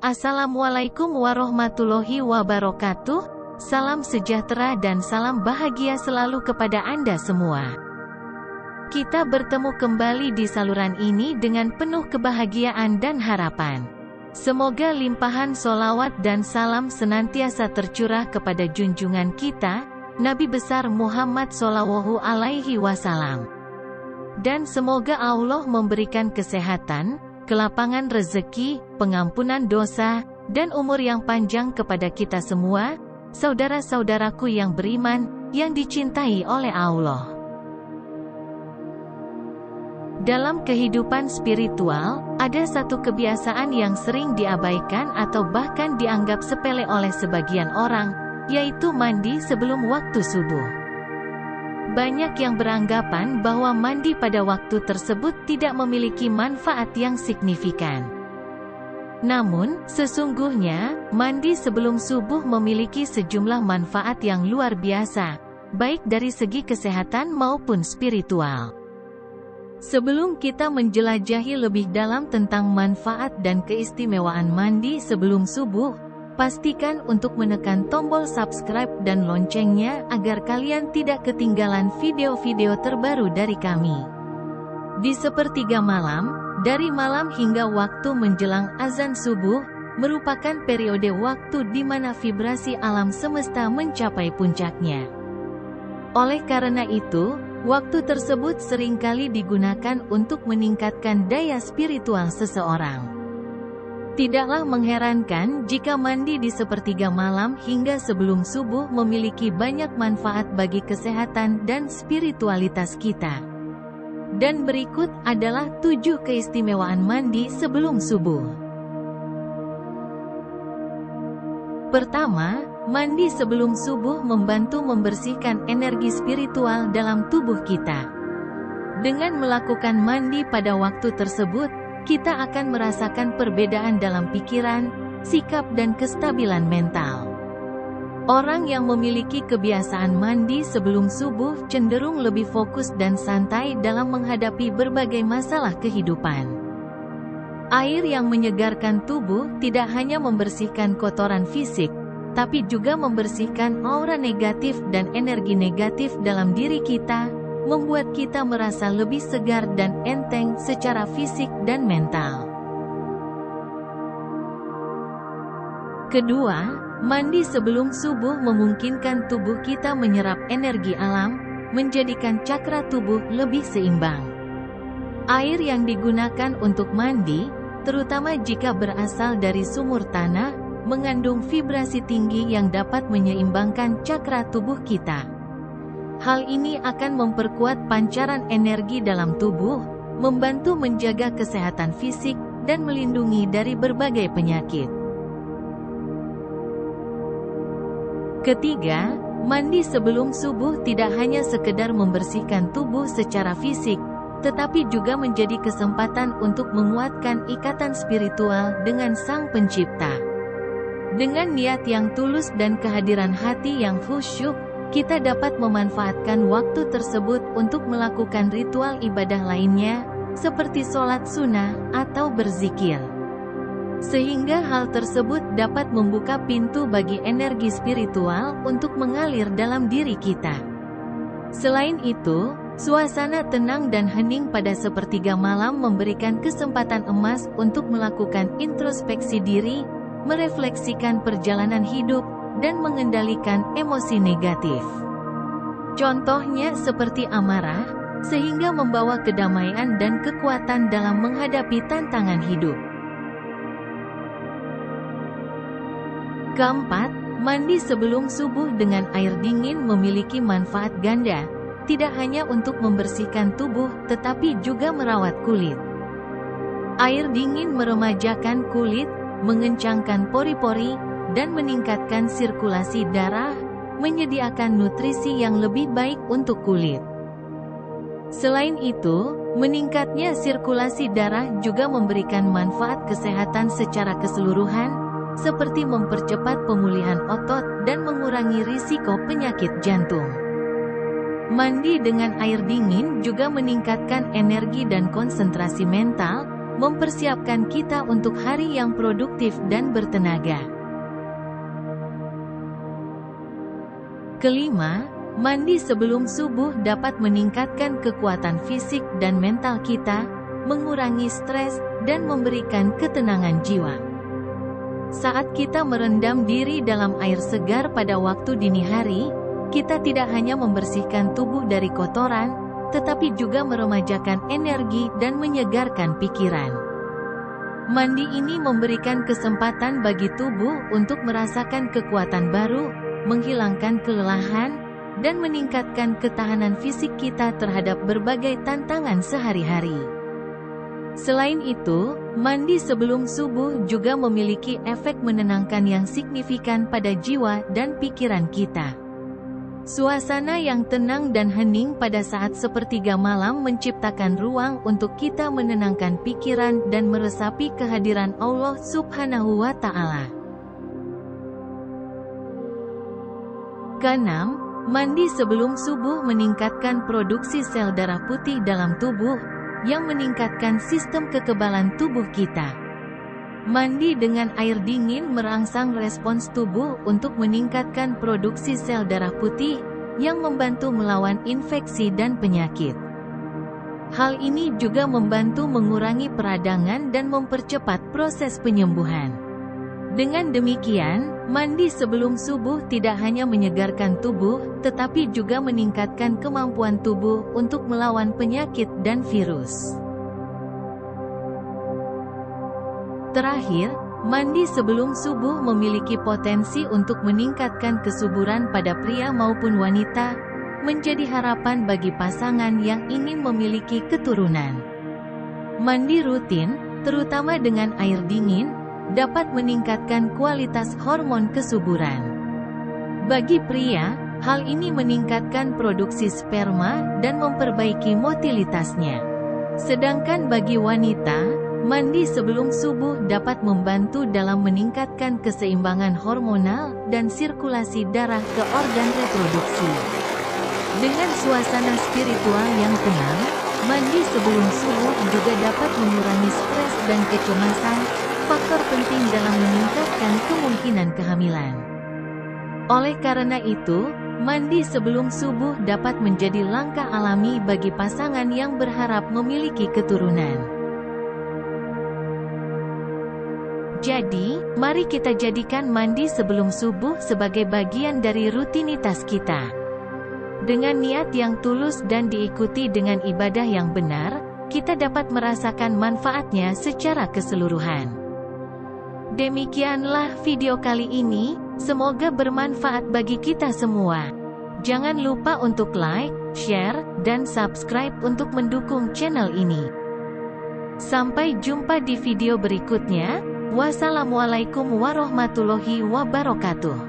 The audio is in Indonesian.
Assalamualaikum warahmatullahi wabarakatuh. Salam sejahtera dan salam bahagia selalu kepada Anda semua. Kita bertemu kembali di saluran ini dengan penuh kebahagiaan dan harapan. Semoga limpahan solawat dan salam senantiasa tercurah kepada junjungan kita, Nabi besar Muhammad Shallallahu Alaihi Wasallam. Dan semoga Allah memberikan kesehatan, kelapangan rezeki, pengampunan dosa, dan umur yang panjang kepada kita semua, saudara-saudaraku yang beriman, yang dicintai oleh Allah. Dalam kehidupan spiritual, ada satu kebiasaan yang sering diabaikan atau bahkan dianggap sepele oleh sebagian orang, yaitu mandi sebelum waktu subuh. Banyak yang beranggapan bahwa mandi pada waktu tersebut tidak memiliki manfaat yang signifikan. Namun, sesungguhnya, mandi sebelum subuh memiliki sejumlah manfaat yang luar biasa, baik dari segi kesehatan maupun spiritual. Sebelum kita menjelajahi lebih dalam tentang manfaat dan keistimewaan mandi sebelum subuh, pastikan untuk menekan tombol subscribe dan loncengnya agar kalian tidak ketinggalan video-video terbaru dari kami. Di sepertiga malam, dari malam hingga waktu menjelang azan subuh, merupakan periode waktu di mana vibrasi alam semesta mencapai puncaknya. Oleh karena itu, waktu tersebut seringkali digunakan untuk meningkatkan daya spiritual seseorang. Tidaklah mengherankan jika mandi di sepertiga malam hingga sebelum subuh memiliki banyak manfaat bagi kesehatan dan spiritualitas kita. Dan berikut adalah 7 keistimewaan mandi sebelum subuh. Pertama, mandi sebelum subuh membantu membersihkan energi spiritual dalam tubuh kita. Dengan melakukan mandi pada waktu tersebut, kita akan merasakan perbedaan dalam pikiran, sikap dan kestabilan mental. Orang yang memiliki kebiasaan mandi sebelum subuh cenderung lebih fokus dan santai dalam menghadapi berbagai masalah kehidupan. Air yang menyegarkan tubuh tidak hanya membersihkan kotoran fisik, tapi juga membersihkan aura negatif dan energi negatif dalam diri kita, membuat kita merasa lebih segar dan enteng secara fisik dan mental. Kedua, mandi sebelum subuh memungkinkan tubuh kita menyerap energi alam, menjadikan cakra tubuh lebih seimbang. Air yang digunakan untuk mandi, terutama jika berasal dari sumur tanah, mengandung vibrasi tinggi yang dapat menyeimbangkan cakra tubuh kita. Hal ini akan memperkuat pancaran energi dalam tubuh, membantu menjaga kesehatan fisik, dan melindungi dari berbagai penyakit. Ketiga, mandi sebelum subuh tidak hanya sekedar membersihkan tubuh secara fisik, tetapi juga menjadi kesempatan untuk menguatkan ikatan spiritual dengan Sang Pencipta. Dengan niat yang tulus dan kehadiran hati yang khusyuk, kita dapat memanfaatkan waktu tersebut untuk melakukan ritual ibadah lainnya, seperti sholat sunnah atau berzikir. Sehingga hal tersebut dapat membuka pintu bagi energi spiritual untuk mengalir dalam diri kita. Selain itu, suasana tenang dan hening pada sepertiga malam memberikan kesempatan emas untuk melakukan introspeksi diri, merefleksikan perjalanan hidup, dan mengendalikan emosi negatif. Contohnya seperti amarah, sehingga membawa kedamaian dan kekuatan dalam menghadapi tantangan hidup. Keempat, mandi sebelum subuh dengan air dingin memiliki manfaat ganda, tidak hanya untuk membersihkan tubuh, tetapi juga merawat kulit. Air dingin meremajakan kulit, mengencangkan pori-pori, dan meningkatkan sirkulasi darah, menyediakan nutrisi yang lebih baik untuk kulit. Selain itu, meningkatnya sirkulasi darah juga memberikan manfaat kesehatan secara keseluruhan, seperti mempercepat pemulihan otot dan mengurangi risiko penyakit jantung. Mandi dengan air dingin juga meningkatkan energi dan konsentrasi mental, mempersiapkan kita untuk hari yang produktif dan bertenaga. Kelima, mandi sebelum subuh dapat meningkatkan kekuatan fisik dan mental kita, mengurangi stres, dan memberikan ketenangan jiwa. Saat kita merendam diri dalam air segar pada waktu dini hari, kita tidak hanya membersihkan tubuh dari kotoran, tetapi juga meremajakan energi dan menyegarkan pikiran. Mandi ini memberikan kesempatan bagi tubuh untuk merasakan kekuatan baru, menghilangkan kelelahan, dan meningkatkan ketahanan fisik kita terhadap berbagai tantangan sehari-hari. Selain itu, mandi sebelum subuh juga memiliki efek menenangkan yang signifikan pada jiwa dan pikiran kita. Suasana yang tenang dan hening pada saat sepertiga malam menciptakan ruang untuk kita menenangkan pikiran dan meresapi kehadiran Allah Subhanahu wa Ta'ala. Keenam, mandi sebelum subuh meningkatkan produksi sel darah putih dalam tubuh, yang meningkatkan sistem kekebalan tubuh kita. Mandi dengan air dingin merangsang respons tubuh untuk meningkatkan produksi sel darah putih, yang membantu melawan infeksi dan penyakit. Hal ini juga membantu mengurangi peradangan dan mempercepat proses penyembuhan. Dengan demikian, mandi sebelum subuh tidak hanya menyegarkan tubuh, tetapi juga meningkatkan kemampuan tubuh untuk melawan penyakit dan virus. Terakhir, mandi sebelum subuh memiliki potensi untuk meningkatkan kesuburan pada pria maupun wanita, menjadi harapan bagi pasangan yang ingin memiliki keturunan. Mandi rutin, terutama dengan air dingin, dapat meningkatkan kualitas hormon kesuburan. Bagi pria, hal ini meningkatkan produksi sperma dan memperbaiki motilitasnya. Sedangkan bagi wanita, mandi sebelum subuh dapat membantu dalam meningkatkan keseimbangan hormonal dan sirkulasi darah ke organ reproduksi. Dengan suasana spiritual yang tenang, mandi sebelum subuh juga dapat mengurangi stres dan kecemasan, faktor penting dalam meningkatkan kemungkinan kehamilan. Oleh karena itu, mandi sebelum subuh dapat menjadi langkah alami bagi pasangan yang berharap memiliki keturunan. Jadi, mari kita jadikan mandi sebelum subuh sebagai bagian dari rutinitas kita. Dengan niat yang tulus dan diikuti dengan ibadah yang benar, kita dapat merasakan manfaatnya secara keseluruhan. Demikianlah video kali ini, semoga bermanfaat bagi kita semua. Jangan lupa untuk like, share, dan subscribe untuk mendukung channel ini. Sampai jumpa di video berikutnya. Wassalamualaikum warahmatullahi wabarakatuh.